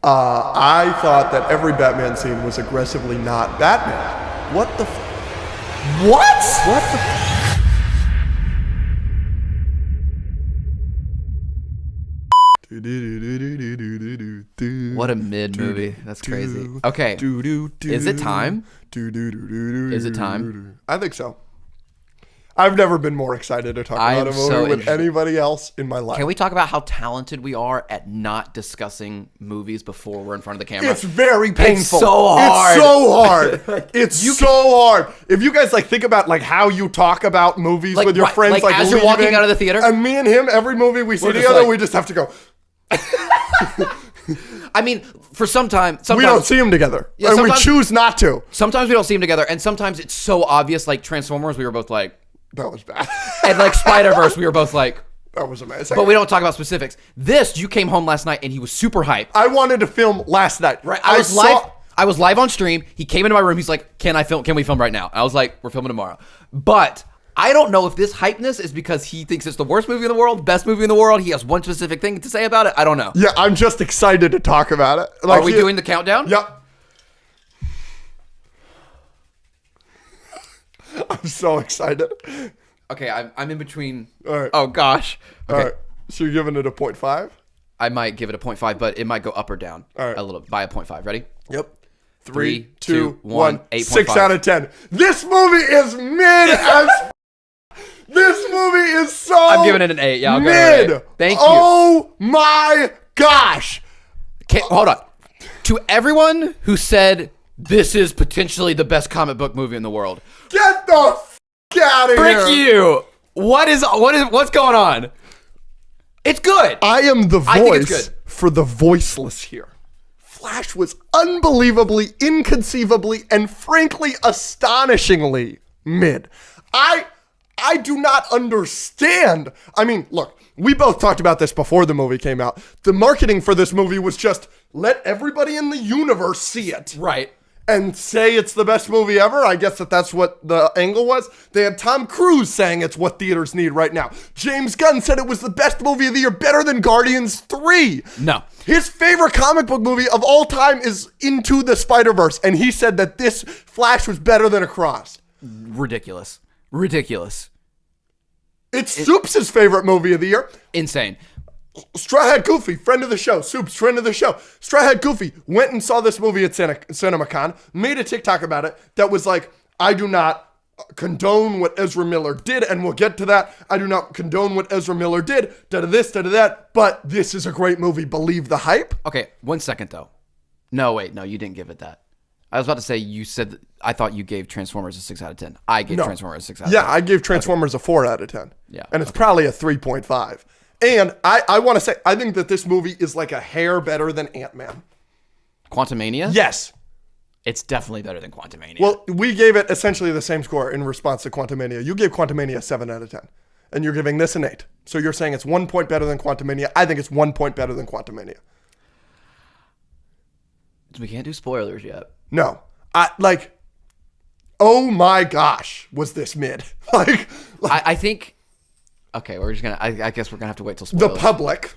I thought that every Batman scene was aggressively not Batman. What the What? What the What a mid movie. That's crazy. Okay. Is it time? Is it time? I think so. I've never been more excited to talk about a movie with anybody else in my life. Can we talk about how talented we are at not discussing movies before we're in front of the camera? It's very painful. It's so hard. It's so hard. It's so hard. If you guys think about how you talk about movies with your friends, as you're walking out of the theater, and me and him, every movie we see together, we just have to go. I mean, for sometimes we don't see them together, and we choose not to. Sometimes we don't see them together, and sometimes it's so obvious. Like Transformers, we were both like, that was bad. And Spider-Verse, we were both like, that was amazing. But we don't talk about specifics. This, you came home last night, and he was super hyped. I wanted to film last night. Right, I was live on stream. He came into my room. He's like, "Can we film right now?" I was like, "We're filming tomorrow." But I don't know if this hypeness is because he thinks it's the worst movie in the world, best movie in the world. He has one specific thing to say about it. I don't know. Yeah, I'm just excited to talk about it. Are we doing the countdown? Yep. I'm so excited. Okay, I'm in between. All right. Oh, gosh. Okay. All right. So you're giving it a 0.5? I might give it a 0.5, but it might go up or down a little by a 0.5. Ready? Yep. 3, 2, 1, 8.5. 6 out of 10. This movie is mid as This movie is so I'm giving it an 8. Yeah, I'll mid. Go 8. Thank you. Oh my gosh. Okay, hold on. To everyone who said this is potentially the best comic book movie in the world, get the out of here. Frick you. What's going on? It's good. I am the voice for the voiceless here. Flash was unbelievably, inconceivably, and frankly astonishingly mid. I do not understand. I mean, look, we both talked about this before the movie came out. The marketing for this movie was just let everybody in the universe see it. Right. And say it's the best movie ever. I guess that's what the angle was. They had Tom Cruise saying it's what theaters need right now. James Gunn said it was the best movie of the year, better than Guardians 3. No. His favorite comic book movie of all time is Into the Spider-Verse, and he said that this Flash was better than Across. Ridiculous. It's Soups' favorite movie of the year. Insane. Straw Hat Goofy, friend of the show. Soups, friend of the show. Straw Hat Goofy went and saw this movie at CinemaCon, made a TikTok about it that was like, I do not condone what Ezra Miller did, and we'll get to that. I do not condone what Ezra Miller did, da-da-this, da-da-that, but this is a great movie. Believe the hype. Okay, 1 second, though. No, wait, no, you didn't give it that. I was about to say, you said, I thought you gave Transformers a 6 out of 10. I gave Transformers a 6 out of 10. Yeah, I gave Transformers a 4 out of 10. Yeah. And it's probably a 3.5. And I want to say, I think that this movie is like a hair better than Ant-Man. Quantumania? Yes. It's definitely better than Quantumania. Well, we gave it essentially the same score in response to Quantumania. You gave Quantumania a 7 out of 10. And you're giving this an 8. So you're saying it's 1 point better than Quantumania. I think it's 1 point better than Quantumania. We can't do spoilers yet. No. Oh my gosh, was this mid? I think... Okay, we're just gonna. I guess we're gonna have to wait till spoilers. The public.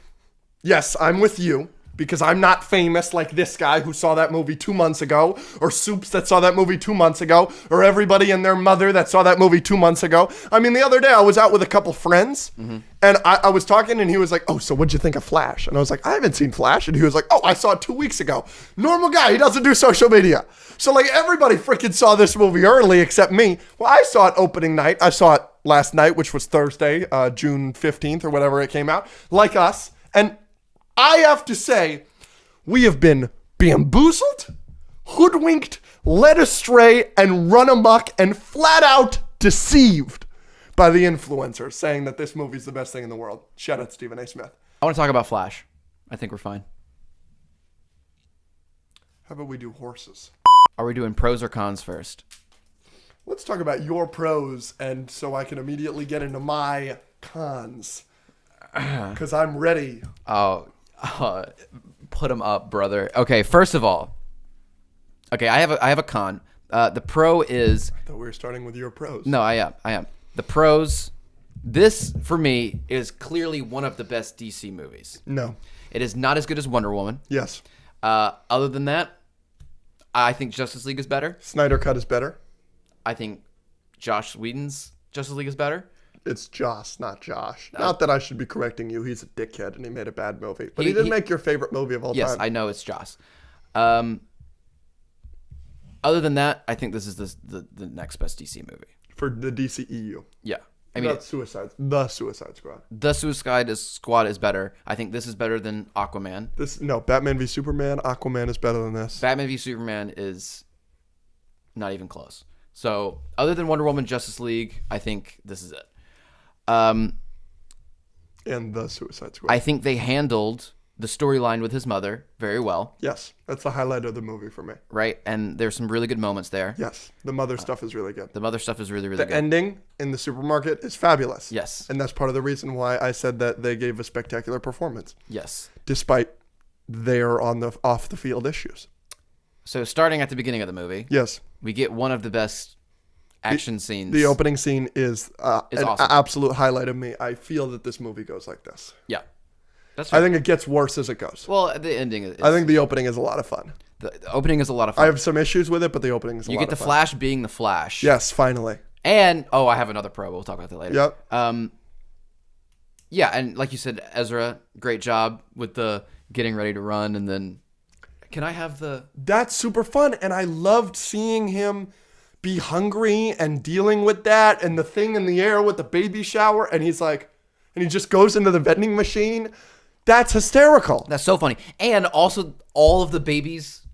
Yes, I'm with you because I'm not famous like this guy who saw that movie 2 months ago, or Soups that saw that movie 2 months ago, or everybody and their mother that saw that movie 2 months ago. I mean, the other day I was out with a couple friends, and I was talking, and he was like, "Oh, so what'd you think of Flash?" And I was like, "I haven't seen Flash," and he was like, "Oh, I saw it 2 weeks ago." Normal guy, he doesn't do social media. So everybody freaking saw this movie early except me. Well, I saw it opening night. I saw it last night, which was Thursday, June 15th or whatever it came out, like us. And I have to say, we have been bamboozled, hoodwinked, led astray, and run amok, and flat out deceived by the influencers saying that this movie is the best thing in the world. Shout out Stephen A. Smith. I want to talk about Flash. I think we're fine. How about we do horses? Are we doing pros or cons first? Let's talk about your pros, and so I can immediately get into my cons. Because I'm ready. Oh, put them up, brother. Okay, first of all, I have a con. The pro is... I thought we were starting with your pros. No, I am. The pros, this, for me, is clearly one of the best DC movies. No. It is not as good as Wonder Woman. Yes. Other than that, I think Justice League is better. Snyder Cut is better. I think Josh Whedon's Justice League is better. It's Joss, not Josh. Not that I should be correcting you. He's a dickhead and he made a bad movie. But he did make your favorite movie of all time. Yes, I know it's Joss. Other than that, I think this is the next best DC movie. For the DCEU. Yeah. I mean, The Suicide Squad. The Suicide Squad is better. I think this is better than Aquaman. Batman v Superman, Aquaman is better than this. Batman v Superman is not even close. So, other than Wonder Woman, Justice League, I think this is it. And the Suicide Squad. I think they handled the storyline with his mother very well. Yes, that's the highlight of the movie for me. Right? And there's some really good moments there. Yes, the mother stuff is really good. The mother stuff is really, really The good. ending in the supermarket is fabulous. Yes. And that's part of the reason why I said that they gave a spectacular performance. Yes. Despite their off the field issues. So starting at the beginning of the movie, Yes. we get one of the best action scenes. The opening scene is an awesome. absolute highlight of me. I feel that this movie goes like this. Yeah. That's I right. think it gets worse as it goes. Well, the ending is... I think the opening is a lot of fun. The opening is a lot of fun. I have some issues with it, but the opening is a You lot get the of fun. Flash being the Flash. Yes, finally. And, I have another pro. We'll talk about that later. Yep. Yeah, and like you said, Ezra, great job with the getting ready to run, and then... Can I have the... That's super fun, and I loved seeing him be hungry and dealing with that, and the thing in the air with the baby shower, and he's like... And he just goes into the vending machine. That's hysterical. That's so funny. And also, all of the babies,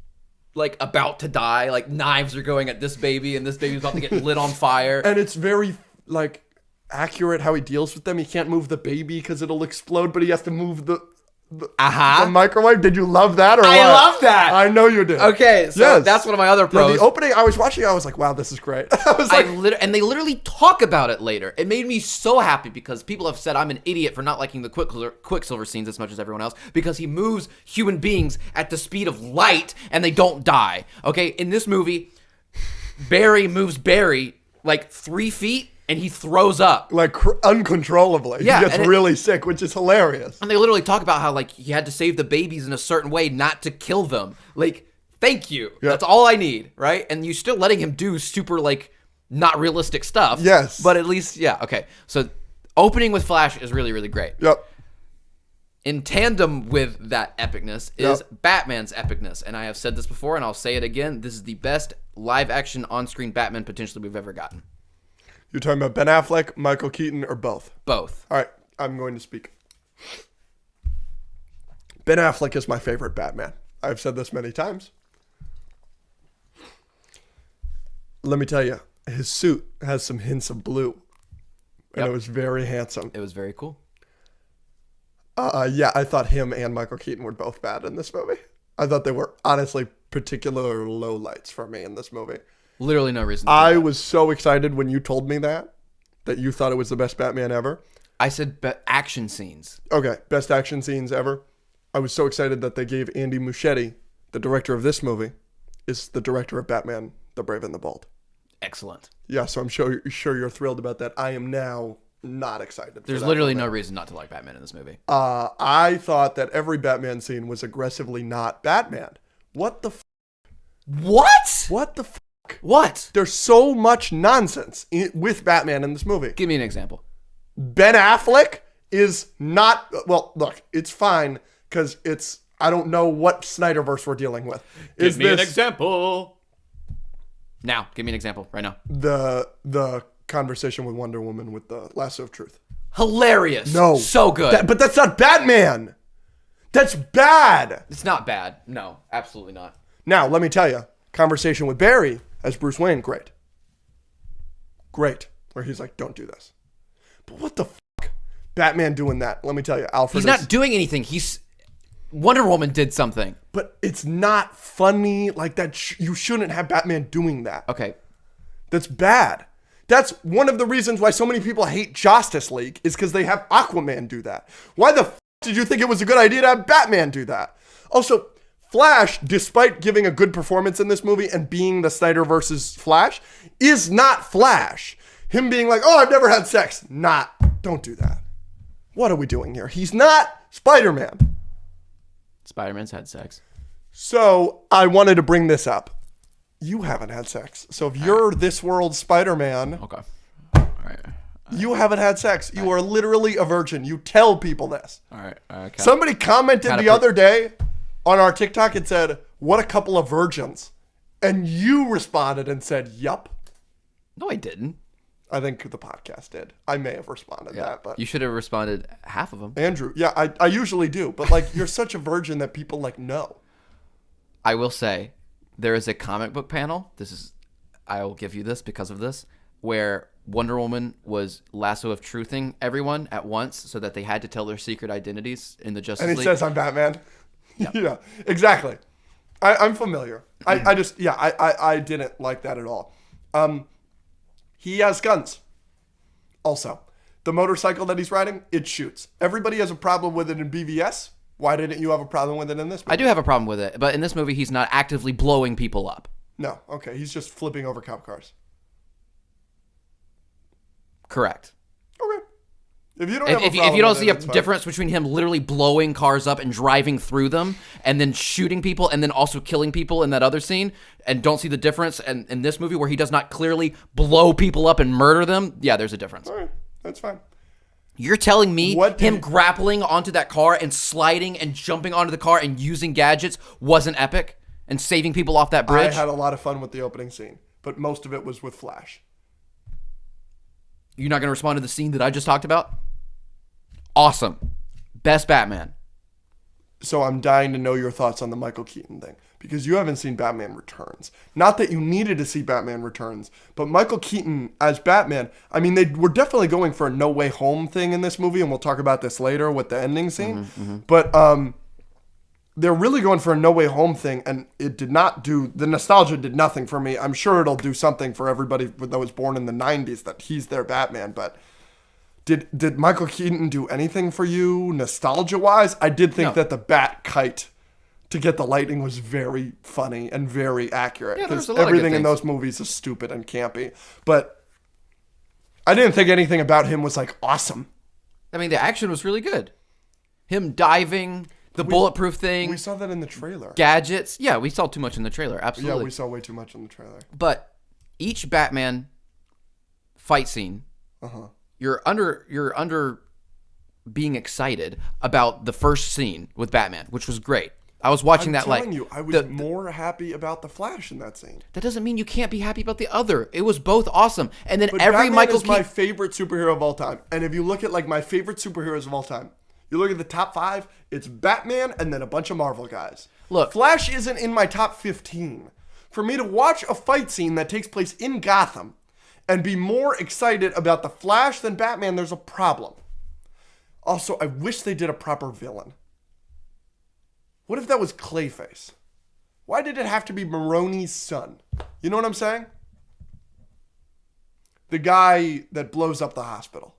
like, about to die. Like, knives are going at this baby, and this baby's about to get lit on fire. And it's very, like, accurate how he deals with them. He can't move the baby because it'll explode, but he has to move the microwave. Did you love that or what? I love that. I know you did. Okay, so that's one of my other pros. Yeah, the opening, I was watching, I was like, wow, this is great. I was like, and they literally talk about it later. It made me so happy because people have said I'm an idiot for not liking the Quicksilver scenes as much as everyone else because he moves human beings at the speed of light and they don't die. Okay, in this movie, Barry moves Barry like 3 feet and he throws up. like uncontrollably. Yeah, He gets and really sick, which is hilarious. And they literally talk about how like he had to save the babies in a certain way not to kill them. Like, thank you. Yeah. That's all I need, right? And you're still letting him do super like not realistic stuff. Yes. But at least, yeah, okay. So opening with Flash is really, really great. Yep. In tandem with that epicness is Batman's epicness. And I have said this before and I'll say it again. This is the best live action on-screen Batman potentially we've ever gotten. You're talking about Ben Affleck, Michael Keaton, or both? Both. All right, I'm going to speak. Ben Affleck is my favorite Batman. I've said this many times. Let me tell you, his suit has some hints of blue. And it was very handsome. It was very cool. Yeah, I thought him and Michael Keaton were both bad in this movie. I thought they were honestly particular lowlights for me in this movie. Literally no reason to I do that. was so excited when you told me that you thought it was the best Batman ever. I said action scenes. Okay, best action scenes ever. I was so excited that they gave Andy Muschietti, the director of this movie, is the director of Batman, The Brave and the Bold. Excellent. Yeah, so I'm sure you're thrilled about that. I am now not excited. There's literally no reason not to like Batman in this movie. I thought that every Batman scene was aggressively not Batman. What the What? What the What? There's so much nonsense with Batman in this movie. Give me an example. Ben Affleck is not, well, look, it's fine because I don't know what Snyderverse we're dealing with. Give me an example. Now, give me an example right now. The conversation with Wonder Woman with the lasso of truth. Hilarious. No. So good. But that's not Batman. That's bad. It's not bad. No, absolutely not. Now, let me tell you, conversation with Barry as Bruce Wayne, great. Great. Where he's like, don't do this. But what the fuck? Batman doing that. Let me tell you, Alfred He's not doing anything. Wonder Woman did something. But it's not funny like that. You shouldn't have Batman doing that. Okay. That's bad. That's one of the reasons why so many people hate Justice League is because they have Aquaman do that. Why the f*** did you think it was a good idea to have Batman do that? Also, Flash, despite giving a good performance in this movie and being the Snyderverse's Flash, is not Flash. Him being like, oh, I've never had sex. Don't do that. What are we doing here? He's not Spider-Man. Spider-Man's had sex. So I wanted to bring this up. You haven't had sex. So if you're this world Spider-Man, Okay. All right. you haven't had sex. You are literally a virgin. You tell people this. All right. Okay. Somebody commented the other day on our TikTok and said, "What a couple of virgins." And you responded and said, "Yup." No, I didn't. I think the podcast did. I may have responded that, but You should have responded half of them. Andrew, yeah, I usually do, but like you're such a virgin that people like know. I will say there is a comic book panel. I will give you this because of this, where Wonder Woman was lasso of truthing everyone at once so that they had to tell their secret identities in the Justice And League. he says, "I'm Batman." Yeah, exactly. I'm familiar. I just, yeah, I didn't like that at all. He has guns. Also, the motorcycle that he's riding, it shoots. Everybody has a problem with it in BVS. Why didn't you have a problem with it in this movie? I do have a problem with it, but in this movie, he's not actively blowing people up. No, okay. He's just flipping over cop cars. Correct. Okay. If you don't have a If problem you don't with see it, a it's fine. difference between him literally blowing cars up and driving through them and then shooting people and then also killing people in that other scene and don't see the difference in this movie where he does not clearly blow people up and murder them, yeah, there's a difference. All right, that's fine. You're telling me What him did- grappling onto that car and sliding and jumping onto the car and using gadgets wasn't epic and saving people off that bridge? I had a lot of fun with the opening scene, but most of it was with Flash. You're not going to respond to the scene that I just talked about? Awesome. Best Batman. So I'm dying to know your thoughts on the Michael Keaton thing because you haven't seen Batman Returns. Not that you needed to see Batman Returns, but Michael Keaton as Batman, I mean, they were definitely going for a No Way Home thing in this movie, and we'll talk about this later with the ending scene. But they're really going for a No Way Home thing, and it did not do, the nostalgia did nothing for me. I'm sure it'll do something for everybody that was born in the 90s that he's their Batman, but did Michael Keaton do anything for you nostalgia-wise? I did think that the bat kite to get the lightning was very funny and very accurate Yeah, because there's a lot of good everything in things. those movies is stupid and campy. But I didn't think anything about him was like awesome. I mean, the action was really good. Him diving, the bulletproof thing, We saw that in the trailer. gadgets. Yeah, we saw too much in the trailer. Yeah, Absolutely. we saw way too much in the trailer. But each Batman fight scene, you're under being excited about the first scene with Batman, which was great. I was watching I'm that telling you, I was more happy about the Flash in that scene. that doesn't mean you can't be happy about the other. It was both awesome. And then But every Batman Michael is my Keaton, favorite superhero of all time. And if you look at like my favorite superheroes of all time, you look at the top 5, it's Batman and then a bunch of Marvel guys. Look. Flash isn't in my top 15. For me to watch a fight scene that takes place in Gotham and be more excited about the Flash than Batman, there's a problem. Also, I wish they did a proper villain. What if that was Clayface? Why did it have to be Maroni's son? You know what I'm saying? The guy that blows up the hospital.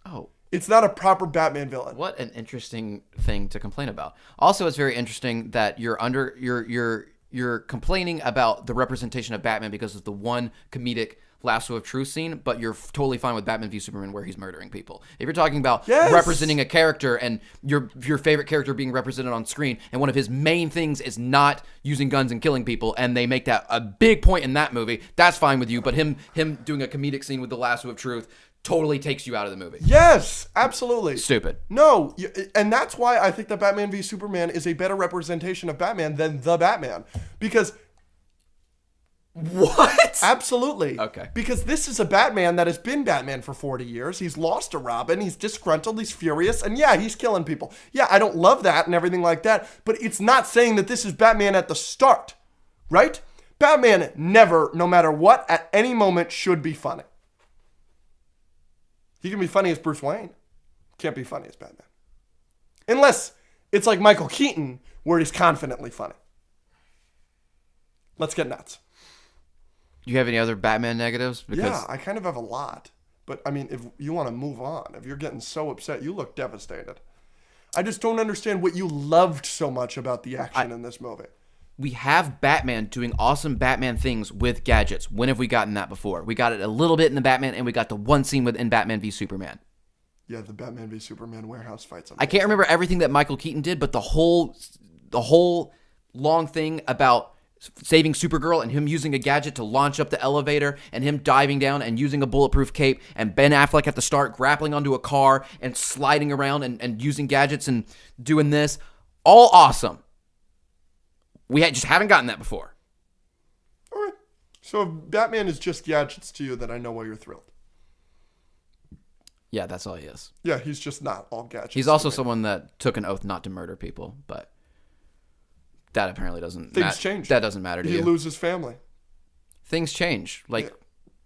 oh, It's not a proper Batman villain. what an interesting thing to complain about. Also, it's very interesting that you're complaining about the representation of Batman because of the one comedic lasso of truth scene, but you're totally fine with Batman v Superman where he's murdering people. If you're talking about Yes. representing a character and your favorite character being represented on screen, and one of his main things is not using guns and killing people, and they make that a big point in that movie, that's fine with you. But him doing a comedic scene with the lasso of truth totally takes you out of the movie. Yes, absolutely. Stupid. No, and that's why I think that Batman v Superman is a better representation of Batman than the Batman. Because What? absolutely. Okay. Because this is a Batman that has been Batman for 40 years. He's lost to Robin. He's disgruntled. He's furious. And yeah, he's killing people. Yeah, I don't love that and everything like that. But it's not saying that this is Batman at the start, right? Batman never, no matter what, at any moment should be funny. He can be funny as Bruce Wayne. Can't be funny as Batman. Unless it's like Michael Keaton, where he's confidently funny. Let's get nuts. Do you have any other Batman negatives? Yeah, I kind of have a lot. But, I mean, if you want to move on, if you're getting so upset, you look devastated. I just don't understand what you loved so much about the action in this movie. we have Batman doing awesome Batman things with gadgets. When have we gotten that before? We got it a little bit in the Batman, and we got the one scene within Batman v Superman. Yeah, the Batman v Superman warehouse fights. I can't remember everything that Michael Keaton did, but the whole long thing about saving Supergirl and him using a gadget to launch up the elevator and him diving down and using a bulletproof cape and Ben Affleck at the start grappling onto a car and sliding around and using gadgets and doing this. All awesome. We just haven't gotten that before. All right. So if Batman is just gadgets to you, then I know why you're thrilled. Yeah, that's all he is. Yeah, he's just not all gadgets. He's also someone that took an oath not to murder people, but that apparently doesn't matter. Things change. That doesn't matter to you. He loses family. Things change. Like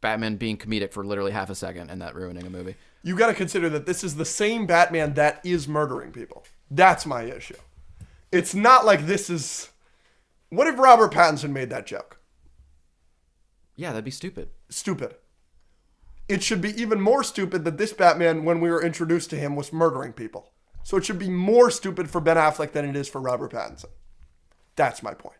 Batman being comedic for literally half a second and that ruining a movie. You got to consider that this is the same Batman that is murdering people. That's my issue. It's not like this is... What if Robert Pattinson made that joke? Yeah, that'd be stupid. Stupid. It should be even more stupid that this Batman, when we were introduced to him, was murdering people. So it should be more stupid for Ben Affleck than it is for Robert Pattinson. That's my point.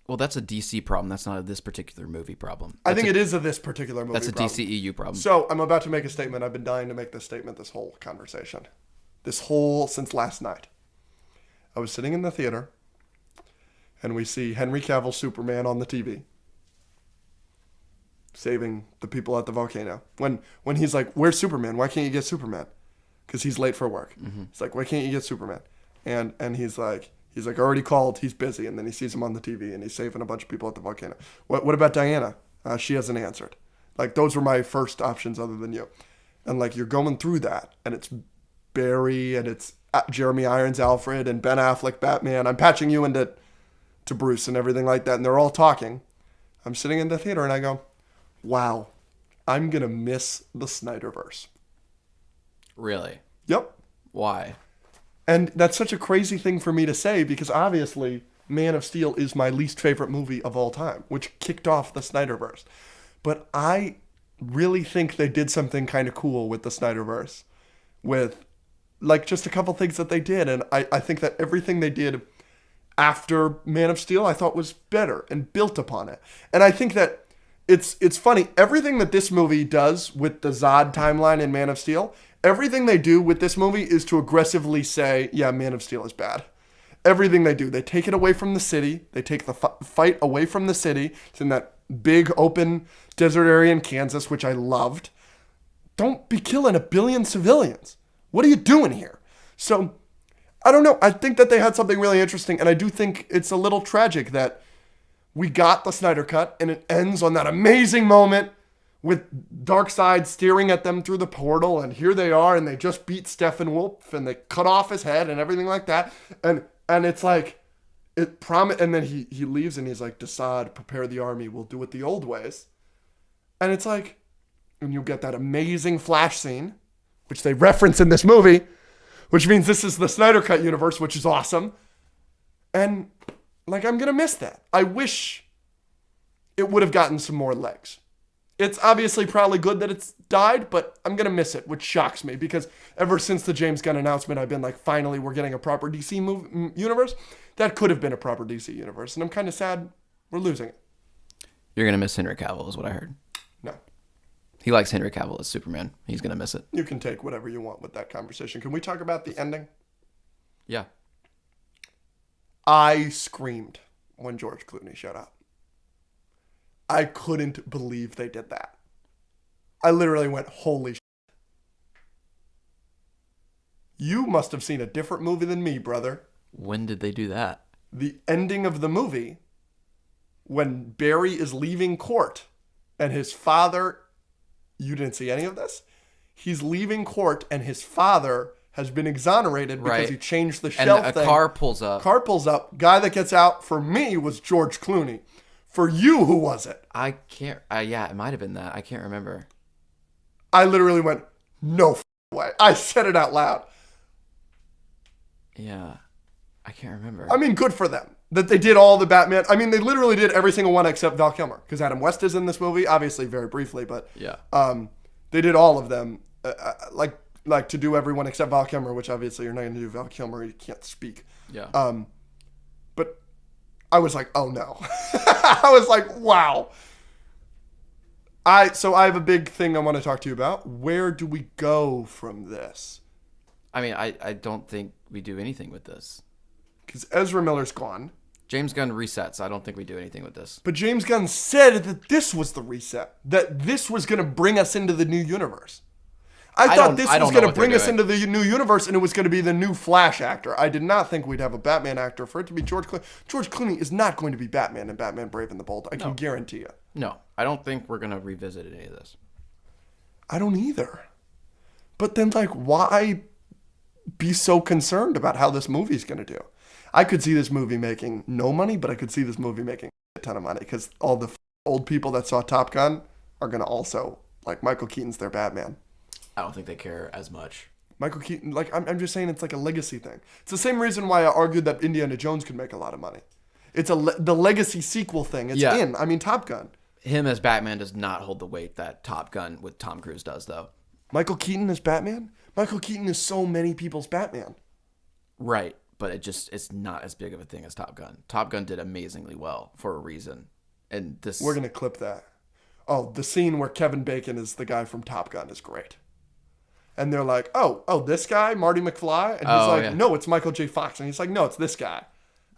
Well, that's a DC problem. That's not a this particular movie problem. I think it is a this particular movie That's a problem. DCEU problem. So I'm about to make a statement. I've been dying to make this statement this whole conversation. Since last night. I was sitting in the theater, and we see Henry Cavill Superman on the TV. Saving the people at the volcano. When he's like, where's Superman? Why can't you get Superman? Because he's late for work. Mm-hmm. He's like, why can't you get Superman? And he's like, already called. He's busy. And then he sees him on the TV, and he's saving a bunch of people at the volcano. What about Diana? She hasn't answered. Like, those were my first options other than you. And, like, you're going through that, and it's Barry, and it's Jeremy Irons Alfred, and Ben Affleck Batman. I'm patching you into Bruce and everything like that, and they're all talking. I'm sitting in the theater, and I go, wow, I'm going to miss the Snyderverse. Really? Yep. Why? And that's such a crazy thing for me to say because obviously Man of Steel is my least favorite movie of all time, which kicked off the Snyderverse. But I really think they did something kind of cool with the Snyderverse with like just a couple things that they did. And I think that everything they did after Man of Steel I thought was better and built upon it. And I think that it's funny. Everything that this movie does with the Zod timeline in Man of Steel, everything they do with this movie is to aggressively say, yeah, Man of Steel is bad. Everything they do. They take it away from the city. They take the fight away from the city. It's in that big open desert area in Kansas, which I loved. Don't be killing 1 billion civilians. What are you doing here? So, I don't know. I think that they had something really interesting, and I do think it's a little tragic that we got the Snyder Cut, and it ends on that amazing moment with Darkseid staring at them through the portal, and here they are, and they just beat Steppenwolf, and they cut off his head and everything like that, and it's like, and then he leaves, and he's like, Desaad, prepare the army, we'll do it the old ways, and it's like, and you get that amazing Flash scene, which they reference in this movie, which means this is the Snyder Cut universe, which is awesome, and like, I'm gonna miss that. I wish it would have gotten some more legs. It's obviously probably good that it's died, but I'm going to miss it, which shocks me because ever since the James Gunn announcement, I've been like, finally, we're getting a proper DC universe. That could have been a proper DC universe, and I'm kind of sad we're losing it. You're going to miss Henry Cavill is what I heard. No. He likes Henry Cavill as Superman. He's going to miss it. You can take whatever you want with that conversation. Can we talk about the ending? Yeah. I screamed when George Clooney showed up. I couldn't believe they did that. I literally went, holy shit. You must have seen a different movie than me, brother. When did they do that? The ending of the movie, when Barry is leaving court and his father, you didn't see any of this? He's leaving court and his father has been exonerated because he changed the shelf and thing. a car pulls up. Guy that gets out for me was George Clooney. For you, who was it? I can't. Yeah, it might have been that. I can't remember. I literally went, no way. I said it out loud. Yeah, I can't remember. I mean, good for them that they did all the Batman. I mean, they literally did every single one except Val Kilmer because Adam West is in this movie, obviously very briefly, but yeah, they did all of them, like to do everyone except Val Kilmer, which obviously you're not going to do Val Kilmer. He can't speak. Yeah. But I was like, oh no. I was like, wow. So I have a big thing I want to talk to you about. Where do we go from this? I mean, I don't think we do anything with this. Because Ezra Miller's gone. James Gunn resets. I don't think we do anything with this. But James Gunn said that this was the reset, that this was going to bring us into the new universe. I thought this was going to bring us into the new universe, and it was going to be the new Flash actor. I did not think we'd have a Batman actor. For it to be George Clooney. George Clooney is not going to be Batman in Batman Brave and the Bold. I can guarantee you. No, I don't think we're going to revisit any of this. I don't either. But then, like, why be so concerned about how this movie's going to do? I could see this movie making no money, but I could see this movie making a ton of money because all the old people that saw Top Gun are going to also, like, Michael Keaton's their Batman. I don't think they care as much. Michael Keaton, like, I'm just saying it's like a legacy thing. It's the same reason why I argued that Indiana Jones could make a lot of money. It's the legacy sequel thing. It's in. I mean, Top Gun. Him as Batman does not hold the weight that Top Gun with Tom Cruise does, though. Michael Keaton as Batman? Michael Keaton is so many people's Batman. Right, but it's not as big of a thing as Top Gun. Top Gun did amazingly well for a reason. And this... We're going to clip that. Oh, the scene where Kevin Bacon is the guy from Top Gun is great. And they're like, oh, this guy, Marty McFly? And he's no, it's Michael J. Fox. And he's like, no, it's this guy.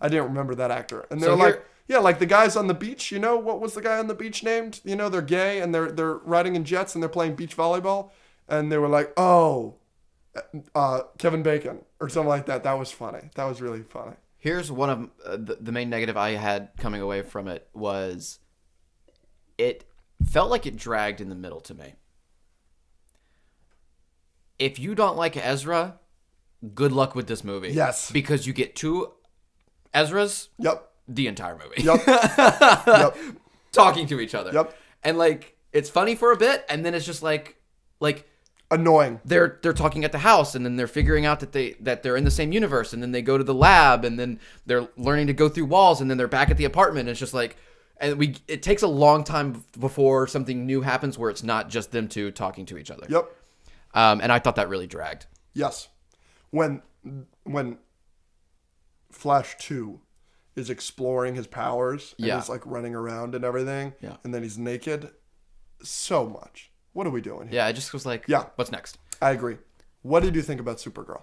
I didn't remember that actor. And they're like, yeah, like the guys on the beach, you know, what was the guy on the beach named? You know, they're gay and they're riding in jets and they're playing beach volleyball. And they were like, Kevin Bacon or something like that. That was funny. That was really funny. Here's one of the main negative I had coming away from it was it felt like it dragged in the middle to me. If you don't like Ezra, good luck with this movie. Yes. Because you get two Ezras. Yep. The entire movie. Yep. Yep. Talking to each other. Yep. And like it's funny for a bit, and then it's just like annoying. They're talking at the house, and then they're figuring out that they're in the same universe, and then they go to the lab, and then they're learning to go through walls, and then they're back at the apartment. And it's just like, and it takes a long time before something new happens where it's not just them two talking to each other. Yep. And I thought that really dragged. Yes. When Flash 2 is exploring his powers and he's like running around and everything, and then he's naked, so much. What are we doing here? Yeah, I just was like, what's next? I agree. What did you think about Supergirl?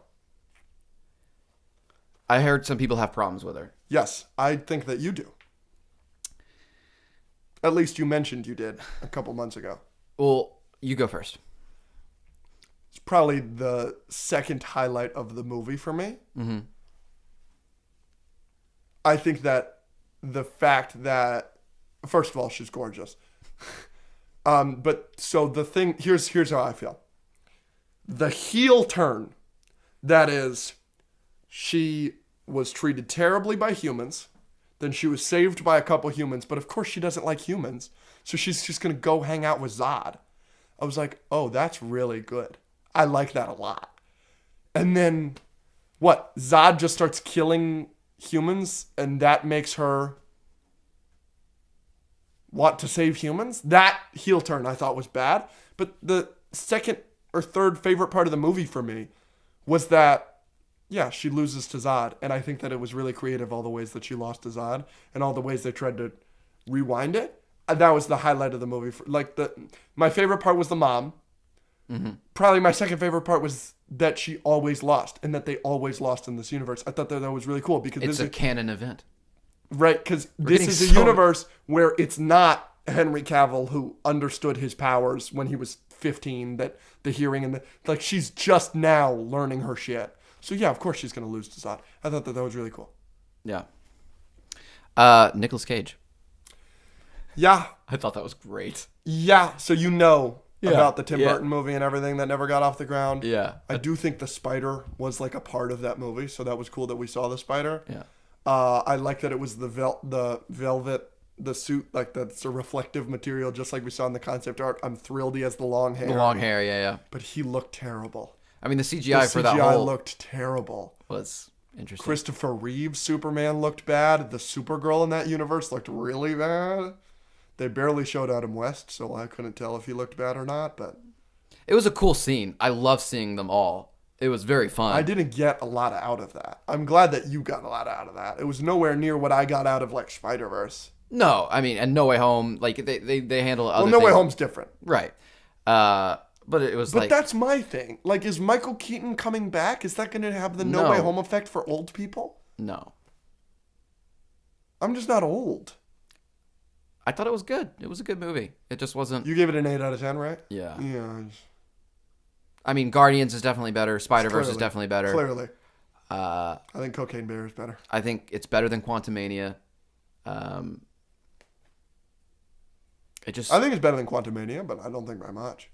I heard some people have problems with her. Yes, I think that you do. At least you mentioned you did a couple months ago. Well, you go first. It's probably the second highlight of the movie for me. Mm-hmm. I think that the fact that, first of all, she's gorgeous. But so the thing, here's how I feel. The heel turn, that is, she was treated terribly by humans. Then she was saved by a couple humans. But of course she doesn't like humans. So she's just going to go hang out with Zod. I was like, oh, that's really good. I like that a lot. And then, what? Zod just starts killing humans, and that makes her want to save humans? That heel turn I thought was bad. But the second or third favorite part of the movie for me was that, she loses to Zod. And I think that it was really creative, all the ways that she lost to Zod and all the ways they tried to rewind it. That was the highlight of the movie. My favorite part was the mom. Mm-hmm. Probably my second favorite part was that she always lost and that they always lost in this universe. I thought that was really cool because it's a canon event. Right, because this is a universe where it's not Henry Cavill who understood his powers when he was 15, that the hearing and she's just now learning her shit. So of course she's going to lose to Zod. I thought that was really cool. Yeah. Nicolas Cage. Yeah. I thought that was great. Yeah, so about the Tim Burton movie and everything that never got off the ground. Yeah. I do think the spider was like a part of that movie, so that was cool that we saw the spider. Yeah. I like that it was the velvet, the suit, like that's a reflective material, just like we saw in the concept art. I'm thrilled he has the long hair. The long hair, yeah. But he looked terrible. I mean, the CGI for that whole... looked terrible. Was interesting. Christopher Reeve's Superman looked bad. The Supergirl in that universe looked really bad. They barely showed Adam West, so I couldn't tell if he looked bad or not, but... It was a cool scene. I love seeing them all. It was very fun. I didn't get a lot out of that. I'm glad that you got a lot out of that. It was nowhere near what I got out of, Spider-Verse. No, I mean, and No Way Home, they handle other things. Well, No Way Home's different. Right. But it was But that's my thing. Is Michael Keaton coming back? Is that going to have the No Way Home effect for old people? No. I'm just not old. I thought it was good. It was a good movie. It just wasn't. You gave it an 8 out of 10, right? Yeah. Yeah. I mean, Guardians is definitely better. Spider-Verse is Clearly. definitely better. Clearly. I think Cocaine Bear is better. I think it's better than Quantumania. It just. I think it's better than Quantumania, but I don't think by much.